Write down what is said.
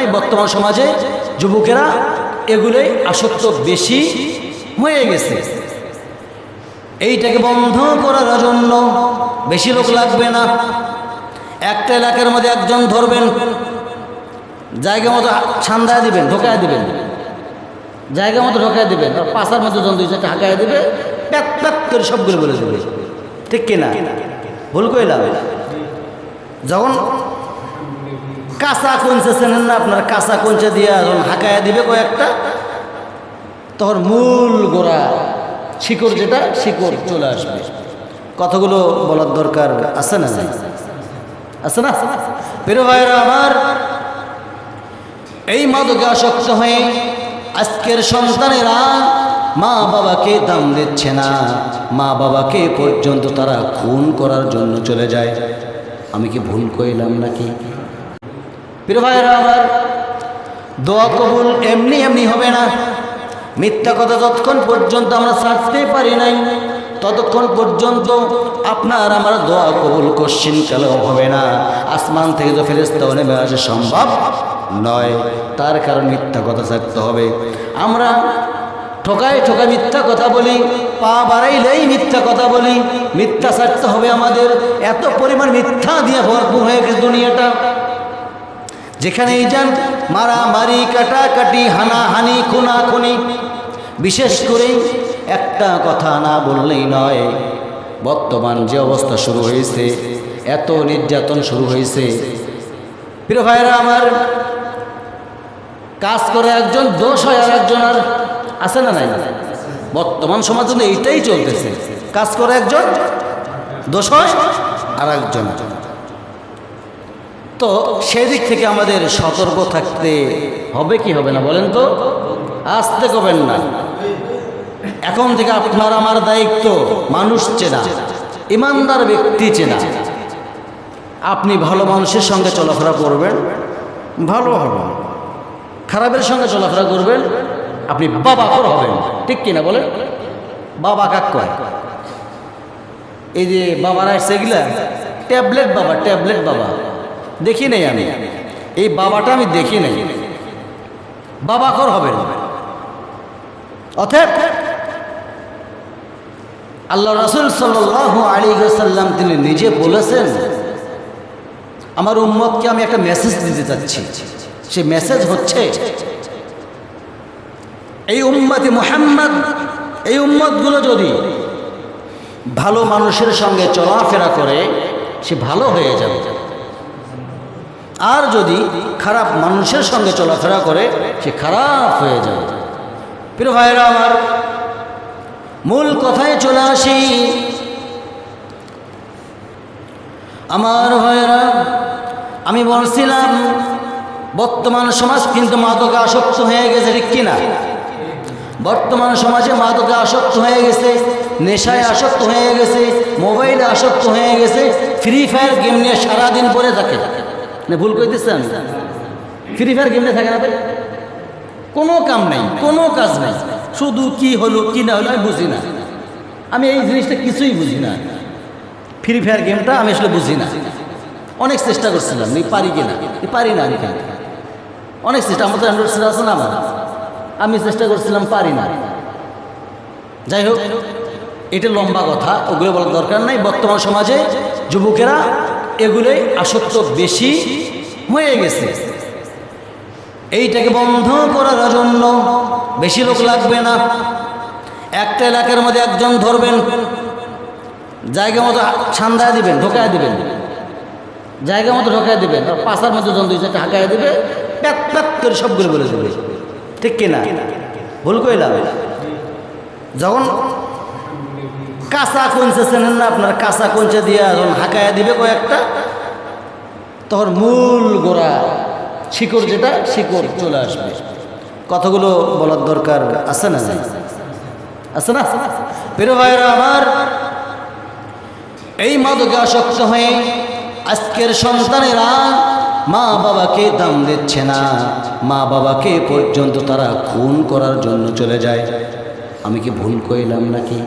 নাই বর্তমান সমাজে যুবকেরা এগুলোই আসক্ত বেশি হয়ে গেছে। এইটাকে বন্ধ করার জন্য বেশি লোক লাগবে না। একটা এলাকার মধ্যে একজন ধরবেন, জায়গা মতো ছান্দায় দিবেন, ঢোকায় দিবেন, জায়গা মতো ঢোকায় দিবেন, আর পাশার মতো জন দুই চারটা হাঁকায় দিবে, প্যাক প্যাক করে সবগুলো বলে দেবে। ঠিক কিনা? ভুল কইলাম? যখন কাঁচা কঞ্চে চেনেন না আপনার, কাঁচা কঞ্চে দিয়ে যখন হাঁকায় দিবে কয়েকটা, তখন মূল গোড়া শিকড়, যেটা শিকড় চলে আসবে। কথাগুলো বলার দরকার আছে না? আছে না? প্রিয় ভাইরা আমার, এই মাদকে আসক্ত হয়ে আজকের সন্তানেরা মা বাবাকে দাম দিচ্ছে না, মা বাবাকে পর্যন্ত তারা খুন করার জন্য চলে যায়। আমি কি ভুল কইলাম নাকি? প্রিয় ভাইরা আমার, দোয়া কবুল এমনি এমনি হবে না। মিথ্যা কথা যতক্ষণ পর্যন্ত আমরা ছাড়তে পারি নাই, ততক্ষণ পর্যন্ত আপনার আমার দোয়া কবুল কোশ্চিন কালেও হবে না। আসমান থেকে তো ফেরেশতা নেমে আসা সম্ভব নয়, তার কারণ মিথ্যা কথা ছাড়তে হবে। আমরা ঠকায় ঠকায় মিথ্যা কথা বলি, পা বাড়াইলেই মিথ্যা কথা বলি, মিথ্যা ছাড়তে হবে আমাদের। এত পরিমাণ মিথ্যা দিয়ে ভরপুর হয়ে গেছে দুনিয়াটা। যেখানেই যান মারামারি, কাটাকাটি, হানাহানি, খুনাখুনি। বিশেষ করে একটা কথা না বললেই নয়, বর্তমান যে অবস্থা শুরু হয়েছে, এত নির্যাতন শুরু হয়েছে। প্রিয় ভাইরা আমার, কাজ করে একজন, দোষ হয় আর একজন। আর আছে না নাই? বর্তমান সমাজে এইটাই চলতেছে, কাজ করে একজন, দোষ হয় আর একজন। তো সেদিক থেকে আমাদের সতর্ক থাকতে হবে কি হবে না বলেন তো? আসতে কবেন না। এখন থেকে আপনার আমার দায়িত্ব মানুষ চেনা, ইমানদার ব্যক্তি চেনা। আপনি ভালো মানুষের সঙ্গে চলাফেরা করবেন, ভালো হবেন। খারাপের সঙ্গে চলাফেরা করবেন, আপনি বাবাখোর হবেন। ঠিক কিনা বলেন? বাবা কাক কয়? এই যে বাবারা সেগুলা ট্যাবলেট বাবা, ট্যাবলেট বাবা দেখি নেই আমি, এই বাবাটা আমি দেখি নেই। বাবাখোর হবেন। অতএব আল্লাহ রাসূল সাল্লাল্লাহু আলাইহি ওয়াসাল্লাম তিনি নিজে বলেছেন, আমার উম্মতকে আমি একটা মেসেজ দিতে চাচ্ছি। সে মেসেজ হচ্ছে, এই উম্মতে মুহাম্মদ, এই উম্মতগুলো যদি ভালো মানুষের সঙ্গে চলাফেরা করে সে ভালো হয়ে যাবে, আর যদি খারাপ মানুষের সঙ্গে চলাফেরা করে সে খারাপ হয়ে যাবে। প্রিয় ভাইরা আমার, মূল কথায় চলে আসি। আমার ভাইরা, আমি বলছিলাম বর্তমান সমাজ কিন্তু মাদকে আসক্ত হয়ে গেছে। ঠিক কিনা? বর্তমান সমাজে মাদকে আসক্ত হয়ে গেছে, নেশায় আসক্ত হয়ে গেছে, মোবাইলে আসক্ত হয়ে গেছে, ফ্রি ফায়ার গেম নিয়ে সারাদিন পরে থাকে। না ভুল করতেছেন? ফ্রি ফায়ার গেম নিয়ে থাকে না, কোনো কাম নেই, কোনো কাজ নেই, শুধু কি হলো কি না হলো আমি বুঝি না। আমি এই জিনিসটা কিছুই বুঝি না। ফ্রি ফায়ার গেমটা আমি আসলে বুঝি না। অনেক চেষ্টা করছিলাম, পারি কিনা, পারি না। আমি কেন অনেক চেষ্টা, আমার তো অ্যান্ড্রয়েড সেট আছে না আমার, আমি চেষ্টা করছিলাম, পারি না। যাই হোক, এটা লম্বা কথা, ওগুলো বলার দরকার নাই। বর্তমান সমাজে যুবকেরা এগুলোই আসক্ত বেশি হয়ে গেছে। এইটাকে বন্ধ করার জন্য বেশি লোক লাগবে না। একটা এলাকার মধ্যে একজন ধরবেন, জায়গা মতো ছান্দায় দিবেন, ঢোকায় দিবেন, জায়গা মতো ঢোকায় দিবেন, আর পাশার মতো জন দুই চারটা হাঁকায় দিবে, প্যাক প্যাক করে সবগুলো বলে দেবে। ঠিক কিনা? ভুল কইলাম? যখন কাঁচা কঞ্চে চেনেন না আপনার, কাঁচা কঞ্চে দিয়ে যখন হাঁকায় দিবে কয়েকটা, তখন মূল গোড়া শিকড়, যেটা শিকড় চলে আসবে। কথাগুলো বলার দরকার আছে না? আছে না? প্রিয় ভাইরা আমার, এই মাদকে আসক্ত হয়ে আজকের সন্তানেরা মা বাবাকে দাম দিচ্ছে না, মা বাবাকে পর্যন্ত তারা খুন করার জন্য চলে যায়। আমি কি ভুল কইলাম নাকি?